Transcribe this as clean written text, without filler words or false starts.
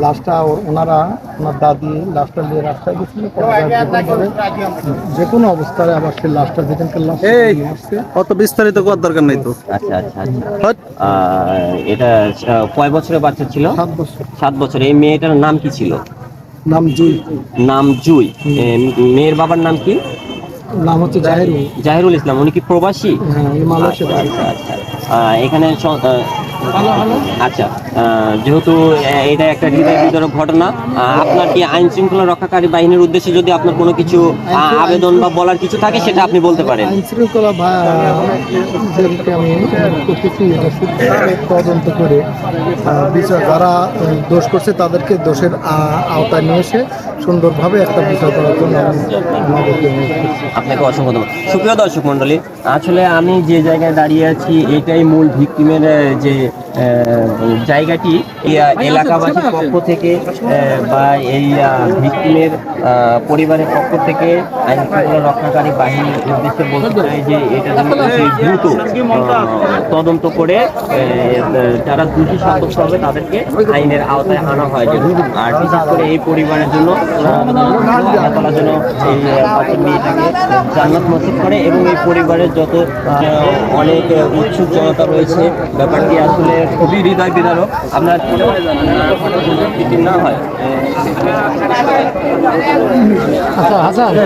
লাশটা ওনার দাদি লাশটা নিয়ে রাস্তায় গেছিল, যে কোনো অবস্থায় আবার সে লাশটা যেখানকার লাশ আসছে। অত বিস্তারিত করার দরকার নাই তো। আচ্ছা আচ্ছা আচ্ছা। এটা কয় বছরের বাচ্চা ছিল? 7 বছর। 7 বছর। এই মেয়েটার নাম কি ছিল? নাম জুই। নাম জুই। মেয়ের বাবার নাম কি? নাম হচ্ছে জাহিরুল। জাহিরুল ইসলাম। উনি কি প্রবাসী? হ্যাঁ, মালয়েশিয়া। আচ্ছা আচ্ছা। এখানে আচ্ছা, যেহেতু এটা একটা হৃদয় বিদারক ঘটনা, আপনার কি আইন শৃঙ্খলা রক্ষাকারী বাহিনীর উদ্দেশ্যে যদি আপনার কোনো কিছু আবেদন বা বলার কিছু থাকে সেটা আপনি বলতে পারেন। আইন শৃঙ্খলা বাহিনীকে আমি করতেছি, এটা সুষ্ঠুভাবে তদন্ত করে বিচার, যারা দোষ করছে তাদেরকে দোষের আওতায় নিয়ে এসে সুন্দরভাবে একটা বিচার করার জন্য আমাদেরকে। আপনাকে অসংখ্য ধন্যবাদ। সুপ্রিয় দর্শক মণ্ডলী, আসলে আমি যে জায়গায় দাঁড়িয়ে আছি এটাই মূল ভিকটিমের যে জায়গাটি, এলাকাবাসীর পক্ষ থেকে বা এই ভিকটিমের পরিবারের পক্ষ থেকে আইন শৃঙ্খলা রক্ষাকারী বাহিনীর উদ্দেশ্যে বলতে চাই যে এটা দ্রুত তদন্ত করে যারা দোষী সাব্যস্ত হবে তাদেরকে আইনের আওতায় আনা হয়। আর বিশেষ করে এই পরিবারের জন্য আল্লাহ তাআলা যেন এই বাচ্চা মেয়েটাকে জান্নাত নসিব করে, এবং এই পরিবারের যত অনেক উৎসুক জনতা রয়েছে, ব্যাপারটি আসলে খুবই হৃদয় বিদারক। আপনার না হয় আচ্ছা আচ্ছা।